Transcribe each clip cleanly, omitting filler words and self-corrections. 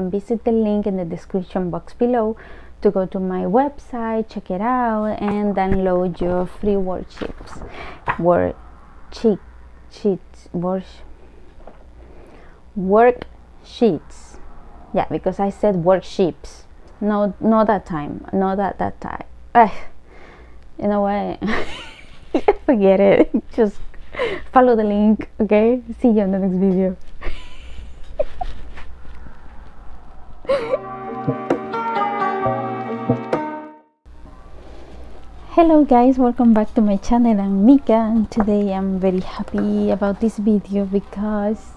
Visit the link in the description box below to go to my website, check it out, and download your free worksheets. Worksheets. Yeah, because I said worksheets. No, not that time. Not that time. You know what? Forget it. Just follow the link. Okay. See you in the next video. Hello guys, welcome back to my channel. I'm Mika, and today I'm very happy about this video because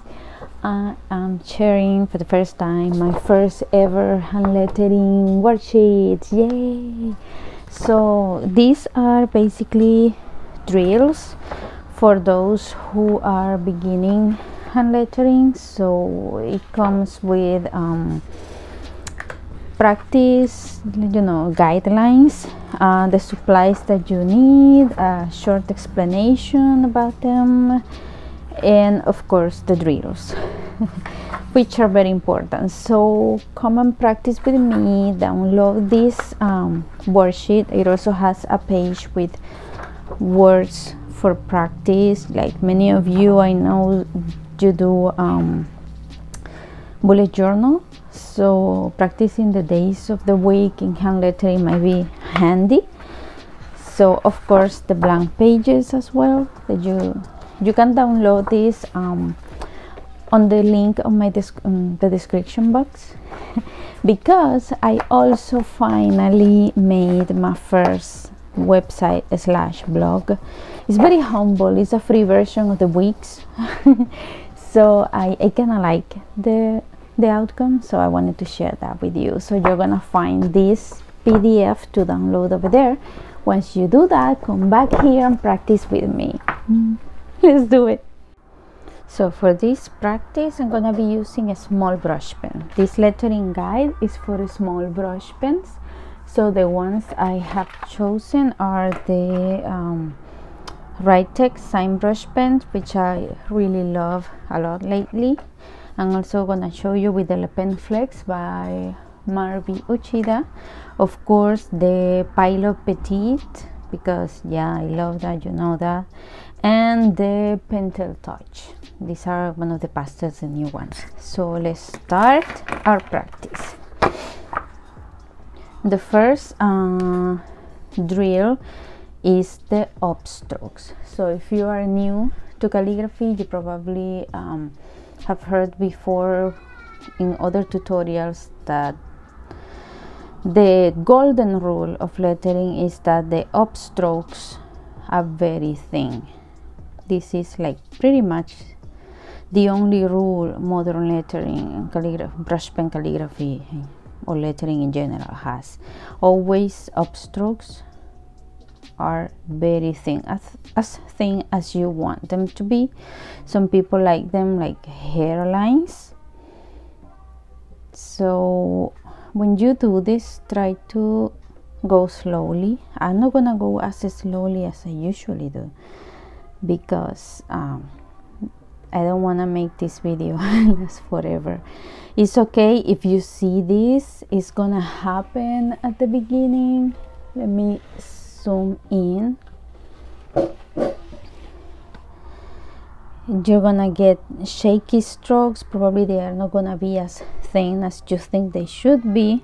I am sharing for the first time my first ever hand lettering worksheets. Yay! So these are basically drills for those who are beginning hand lettering. So it comes with practice, guidelines, the supplies that you need, a short explanation about them, and of course the drills which are very important. So come and practice with me. Download this worksheet. It also has a page with words for practice. Like many of you, I know you do bullet journal, so practicing the days of the week in hand lettering might be handy. So of course the blank pages as well, that you can download this on the link on my the description box because I also finally made my first website / blog. It's very humble. It's a free version of the Wix. So I kind of like the outcome, so I wanted to share that with you. So you're gonna find this PDF to download over there. Once you do that, come back here and practice with me. Let's do it. So for this practice, I'm gonna be using a small brush pen. This lettering guide is for small brush pens. So the ones I have chosen are the Writex sign brush pens, which I really love a lot lately. I'm also gonna show you with the Pen Flex by Marby Uchida. Of course, the Pilot Petite, because yeah, I love that, you know that, and the Pentel Touch. These are one of the pastels, the new ones. So let's start our practice. The first drill is the upstrokes. So if you are new to calligraphy, you probably have heard before in other tutorials that the golden rule of lettering is that the upstrokes are very thin. This is like pretty much the only rule modern lettering, brush pen calligraphy or lettering in general has. Always upstrokes are very thin, as thin as you want them to be. Some people like them like hairlines. So when you do this, try to go slowly. I'm not gonna go as slowly as I usually do because I don't want to make this video last forever. It's okay if you see this. It's gonna happen at the beginning. Let me zoom in. You're gonna get shaky strokes. Probably they are not gonna be as thin as you think they should be,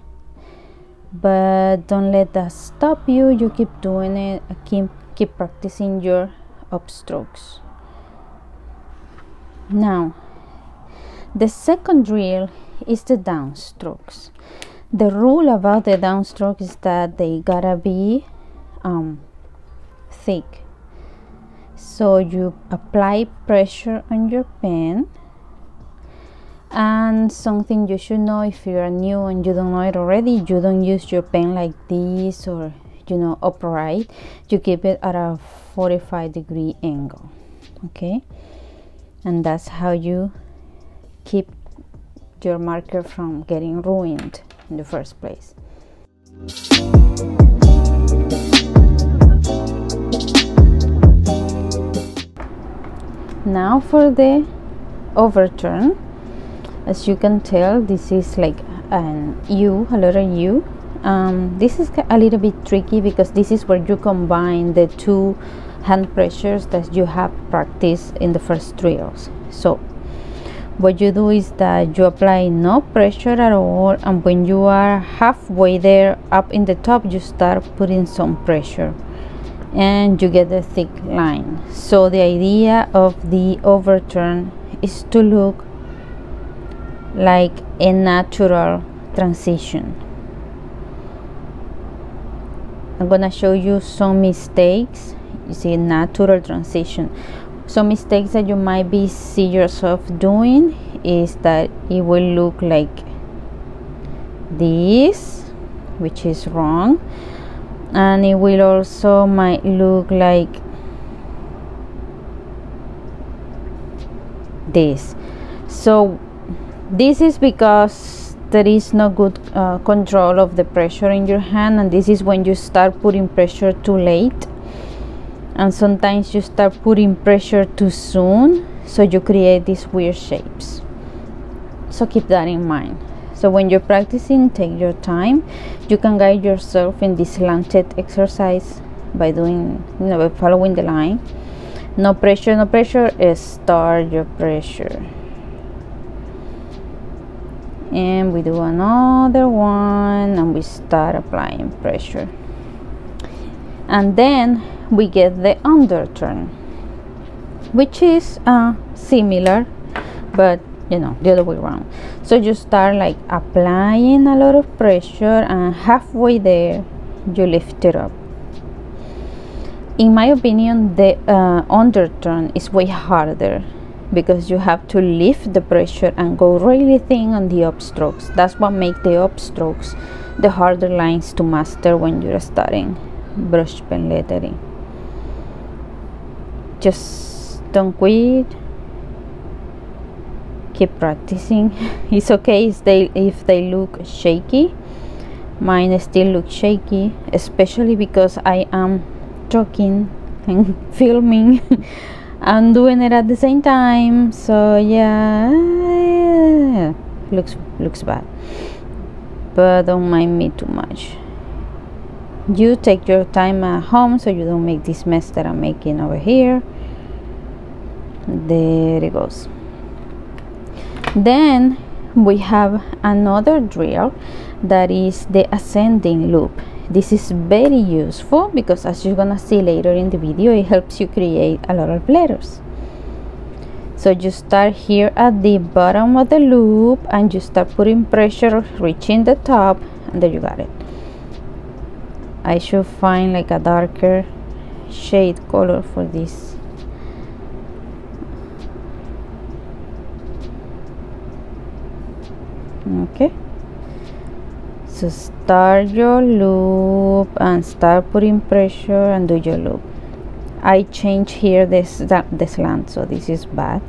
but don't let that stop you. You keep doing it. Keep practicing your upstrokes. Now the second drill is the downstrokes. The rule about the downstroke is that they gotta be thick. So you apply pressure on your pen, and something you should know if you are new and you don't know it already, you don't use your pen like this or upright. You keep it at a 45-degree angle, okay? And that's how you keep your marker from getting ruined in the first place. Now for the overturn. As you can tell, this is like an U, a letter U. This is a little bit tricky because this is where you combine the two hand pressures that you have practiced in the first drills. So what you do is that you apply no pressure at all, and when you are halfway there up in the top, you start putting some pressure and you get a thick line. So the idea of the overturn is to look like a natural transition. I'm gonna show you some mistakes. You see, natural transition. Some mistakes that you might be see yourself doing is that it will look like this, which is wrong, and it will also might look like this. So this is because there is no good control of the pressure in your hand, and this is when you start putting pressure too late, and sometimes you start putting pressure too soon, so you create these weird shapes. So keep that in mind. So when you're practicing, take your time. You can guide yourself in this slanted exercise by doing, by following the line. No pressure, no pressure. Start your pressure. And we do another one, and we start applying pressure. And then we get the underturn, which is similar, but the other way around. So you start like applying a lot of pressure, and halfway there you lift it up. In my opinion, the underturn is way harder because you have to lift the pressure and go really thin on the upstrokes. That's what makes the upstrokes the harder lines to master when you're starting brush pen lettering. Just don't quit. Keep practicing. It's okay if they look shaky. Mine still look shaky, especially because I am talking and filming and doing it at the same time. So yeah, looks bad, but don't mind me too much. You take your time at home so you don't make this mess that I'm making over here. There it goes. Then we have another drill that is the ascending loop. This is very useful because, as you're gonna see later in the video, it helps you create a lot of letters. So you start here at the bottom of the loop and you start putting pressure, reaching the top, and there you got it. I should find like a darker shade color for this. Okay, so start your loop and start putting pressure and do your loop. I change here the slant, so this is bad.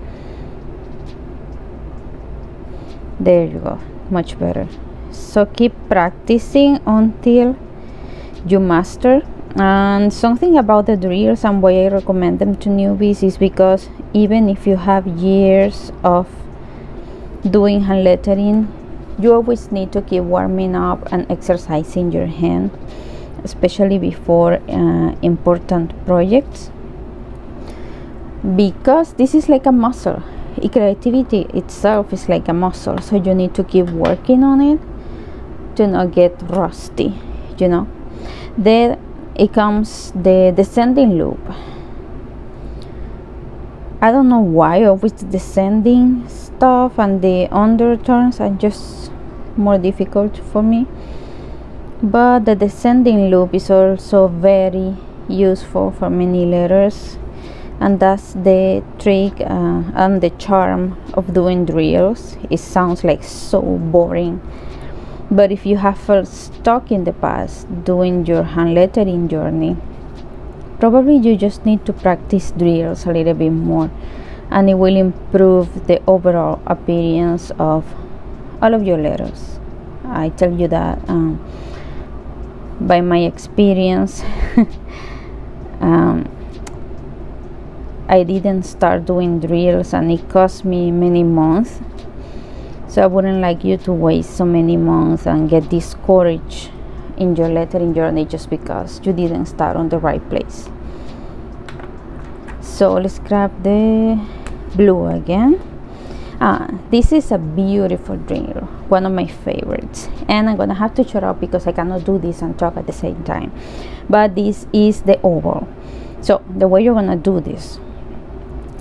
There you go, much better. So keep practicing until you master. And something about the drills and why I recommend them to newbies is because even if you have years of doing hand lettering, you always need to keep warming up and exercising your hand, especially before important projects, because this is like a muscle. Creativity itself is like a muscle, so you need to keep working on it to not get rusty. Then it comes the descending loop. I don't know why always descending stuff and the underturns are just more difficult for me, but the descending loop is also very useful for many letters, and that's the trick and the charm of doing drills. It sounds like so boring, but if you have felt stuck in the past doing your hand lettering journey, probably you just need to practice drills a little bit more, and it will improve the overall appearance of all of your letters. I tell you that by my experience. I didn't start doing drills and it cost me many months, So I wouldn't like you to waste so many months and get discouraged in your lettering journey just because you didn't start on the right place. So let's grab the blue again. This is a beautiful drill, one of my favorites, and I'm gonna have to shut up because I cannot do this and talk at the same time. But this is the oval. So the way you're gonna do this,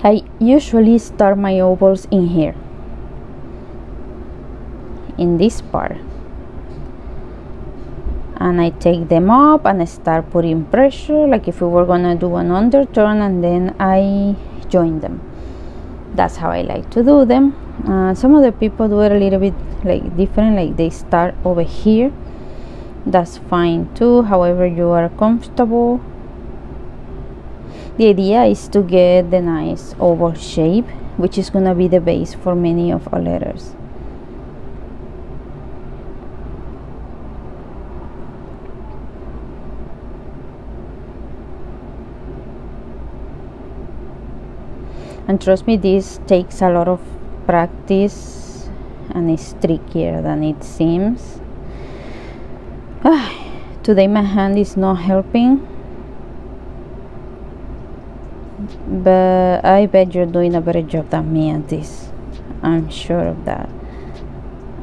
I usually start my ovals in here, in this part, and I take them up and I start putting pressure like if we were gonna do an underturn, and then I join them. That's how I like to do them. Some other people do it a little bit like different, like they start over here. That's fine too, however you are comfortable. The idea is to get the nice oval shape, which is gonna be the base for many of our letters. And trust me, this takes a lot of practice and it's trickier than it seems. Today my hand is not helping, but I bet you're doing a better job than me at this. I'm sure of that.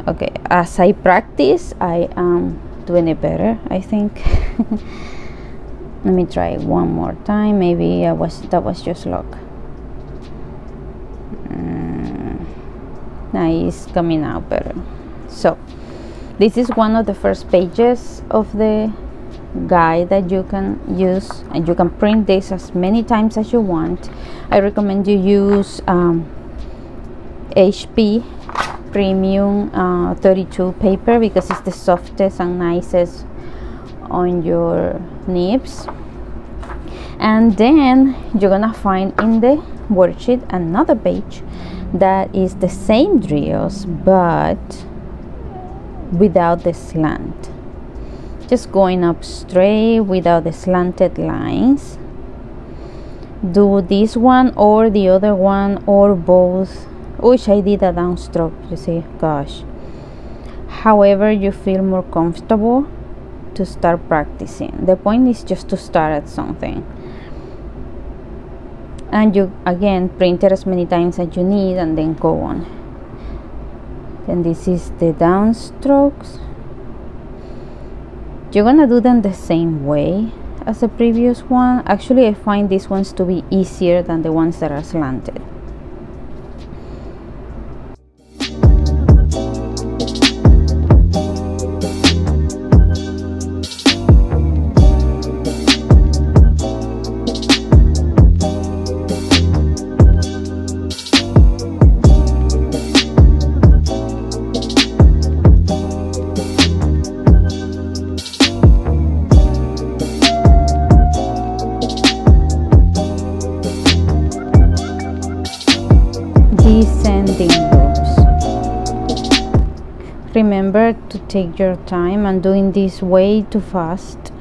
Okay, as I practice, I am doing it better, I think. Let me try it one more time. Maybe that was just luck. Nice, coming out better. So this is one of the first pages of the guide that you can use, and you can print this as many times as you want. I recommend you use HP premium 32 paper because it's the softest and nicest on your nibs. And then you're gonna find in the worksheet another page that is the same drills but without the slant, just going up straight without the slanted lines. Do this one or the other one or both, which I did a downstroke, you see, gosh. However you feel more comfortable to start practicing. The point is just to start at something, and you again print it as many times as you need and then go on. And this is the downstrokes. You're gonna do them the same way as the previous one. Actually, I find these ones to be easier than the ones that are slanted. Descending loops. Remember to take your time, and doing this way too fast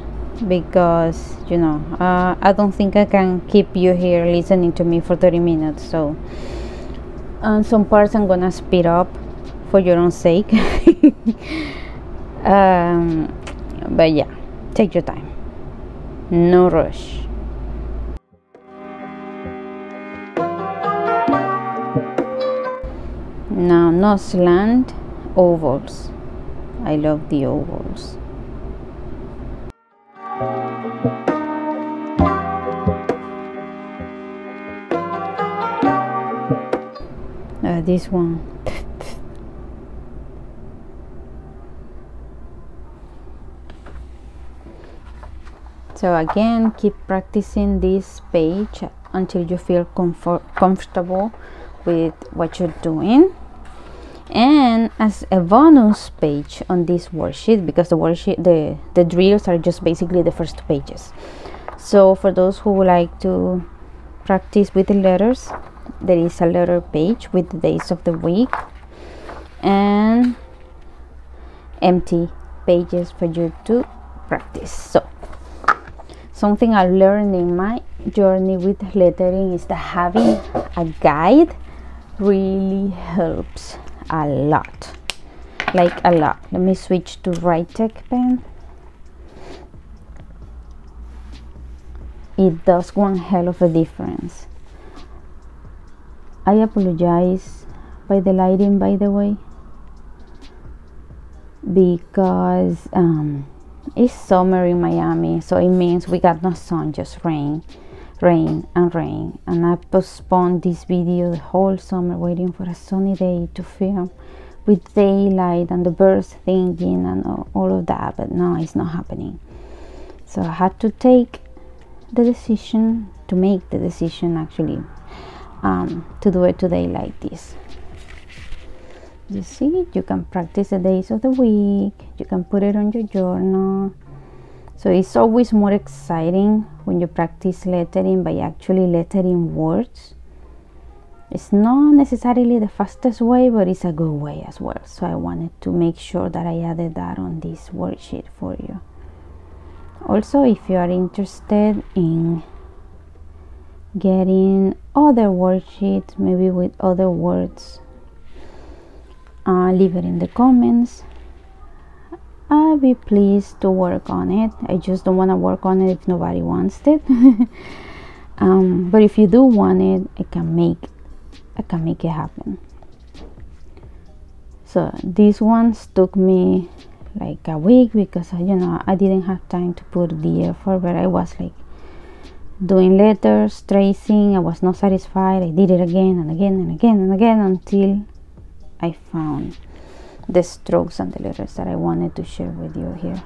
because you know I don't think I can keep you here listening to me for 30 minutes. So some parts I'm gonna speed up for your own sake. But yeah, take your time, no rush. Now, no slant, ovals. I love the ovals. This one. So again, keep practicing this page until you feel comfortable with what you're doing. And as a bonus page on this worksheet, because the worksheet, the drills are just basically the first pages. So for those who would like to practice with the letters, there is a letter page with the days of the week and empty pages for you to practice. So something I learned in my journey with lettering is that having a guide really helps. a lot, like a lot. Let me switch to right tech pen. It does one hell of a difference. I apologize by the lighting, by the way, because it's summer in Miami, so it means we got no sun, just rain, rain and rain. And I postponed this video the whole summer waiting for a sunny day to film with daylight and the birds singing and all of that, but no, it's not happening. So I had to make the decision actually, to do it today like this. You see, you can practice the days of the week, you can put it on your journal. So it's always more exciting when you practice lettering by actually lettering words. It's not necessarily the fastest way, but it's a good way as well. So I wanted to make sure that I added that on this worksheet for you. Also, if you are interested in getting other worksheets, maybe with other words, leave it in the comments. I'll be pleased to work on it. I just don't want to work on it if nobody wants it. But if you do want it, I can make it happen. So these ones took me like a week because I didn't have time to put the effort, but I was like doing letters, tracing. I was not satisfied. I did it again and again and again and again until I found the strokes and the letters that I wanted to share with you here.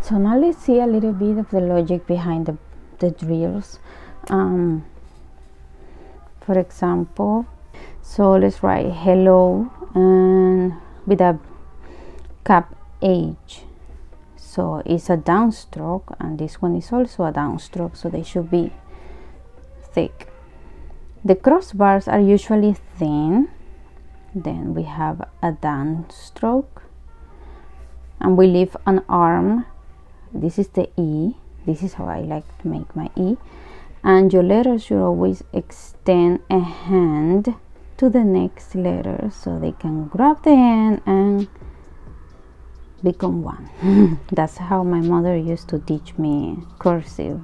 So now let's see a little bit of the logic behind the drills. For example, so let's write hello and with a cap H. So it's a downstroke, and this one is also a downstroke, so they should be thick. The crossbars are usually thin. Then we have a downstroke, and we leave an arm. This is the E. This is how I like to make my E. And your letters should always extend a hand to the next letter so they can grab the hand and become one. That's how my mother used to teach me cursive.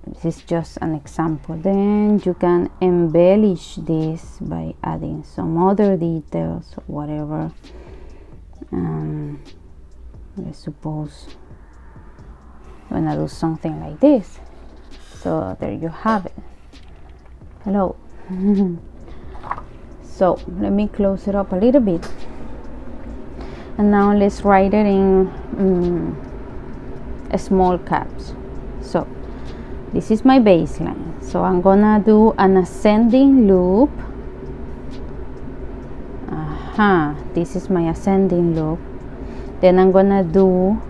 This is just an example. Then you can embellish this by adding some other details or whatever. I suppose I'm gonna do something like this. So there you have it. Hello. So let me close it up a little bit, and now let's write it in small caps. So this is my baseline, so I'm gonna do an ascending loop. This is my ascending loop. Then I'm gonna do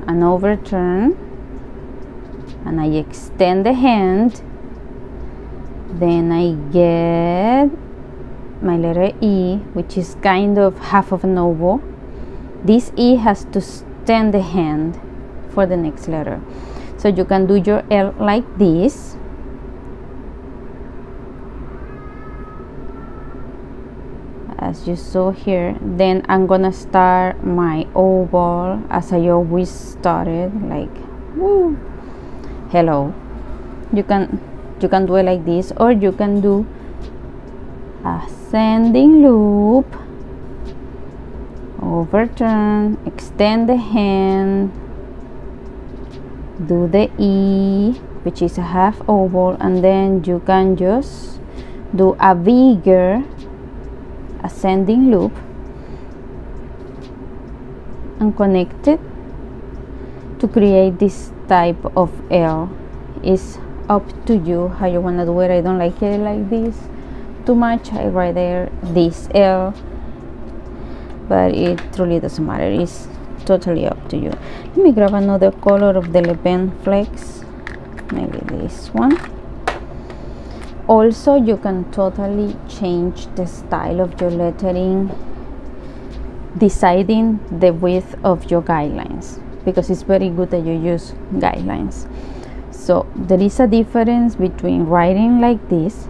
an overturn, and I extend the hand. Then I get my letter E, which is kind of half of an oval. This E has to extend the hand for the next letter. So you can do your L like this. As you saw here. Then I'm gonna start my oval as I always started, like woo, hello. You can do it like this, or you can do ascending loop, overturn, extend the hand, do the E, which is a half oval, and then you can just do a bigger ascending loop and connect it to create this type of L. It's up to you how you want to do it. I don't like it like this too much. I rather this L, but it truly doesn't matter. It's totally up to you. Let me grab another color of the Le Pen Flex, maybe this one. Also, you can totally change the style of your lettering, deciding the width of your guidelines, because it's very good that you use guidelines. So there is a difference between writing like this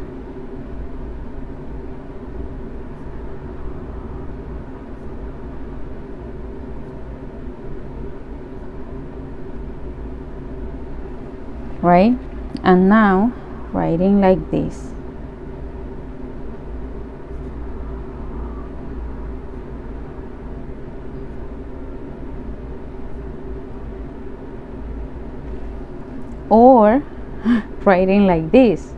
right, and now writing like this. Or writing like this.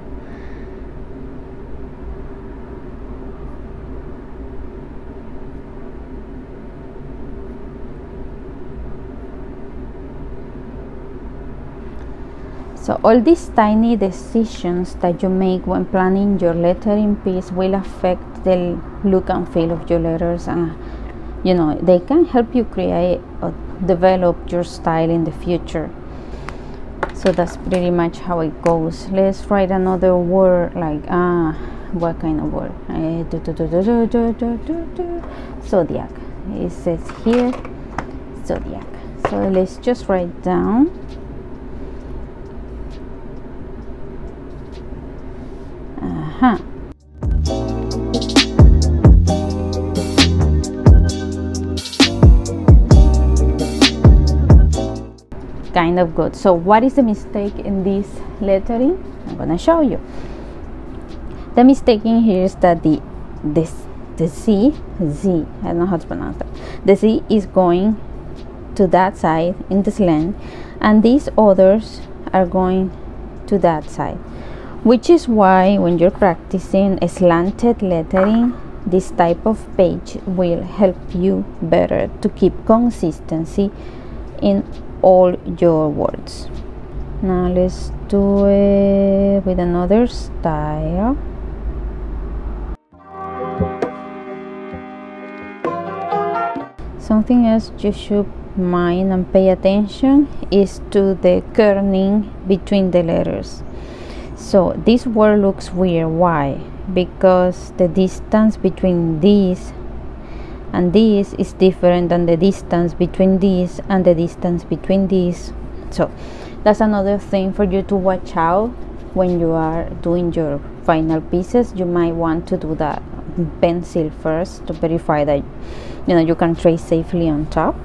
So all these tiny decisions that you make when planning your lettering piece will affect the look and feel of your letters, and you know, they can help you create or develop your style in the future. So that's pretty much how it goes. Let's write another word, like what kind of word? Zodiac. It says here Zodiac. So let's just write down kind of good. So what is the mistake in this lettering? I'm gonna show you. The mistake in here is that the Z, I don't know how to pronounce that. The Z is going to that side in the slant, and these others are going to that side, which is why when you're practicing a slanted lettering, this type of page will help you better to keep consistency in all your words. Now let's do it with another style. Something else you should mind and pay attention is to the kerning between the letters. So this word looks weird. Why? Because the distance between these and this is different than the distance between this and the distance between this. So that's another thing for you to watch out when you are doing your final pieces. You might want to do that pencil first to verify that you can trace safely on top.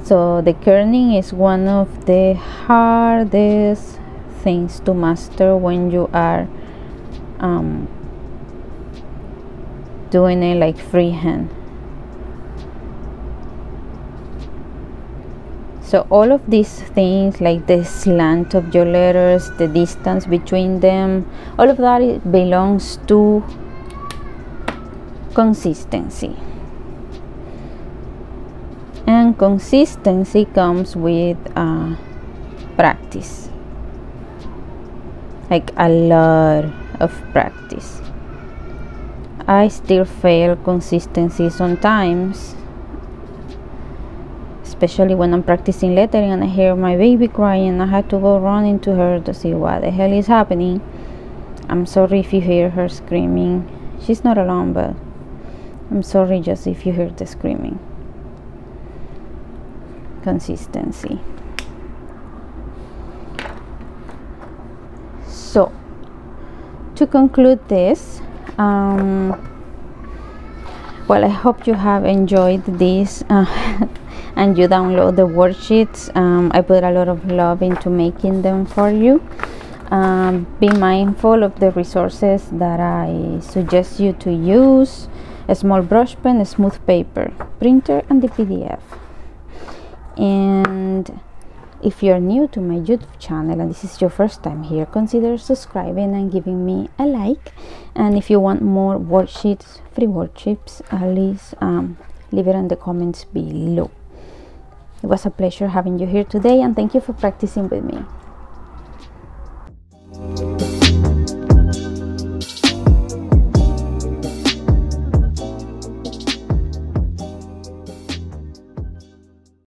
So the kerning is one of the hardest things to master when you are doing it like freehand. So all of these things, like the slant of your letters, the distance between them, all of that, it belongs to consistency. And consistency comes with practice, like a lot of practice. I still fail consistency sometimes, especially when I'm practicing lettering and I hear my baby crying. I had to go running to her to see what the hell is happening. I'm sorry if you hear her screaming. She's not alone, but I'm sorry just if you hear the screaming. Consistency. So to conclude this, well, I hope you have enjoyed this and you download the worksheets. I put a lot of love into making them for you. Be mindful of the resources that I suggest you to use: a small brush pen, a smooth paper, printer, and the PDF. And if you're new to my YouTube channel and this is your first time here, consider subscribing and giving me a like. And if you want more worksheets, free worksheets, at least leave it in the comments below. It was a pleasure having you here today, and thank you for practicing with me.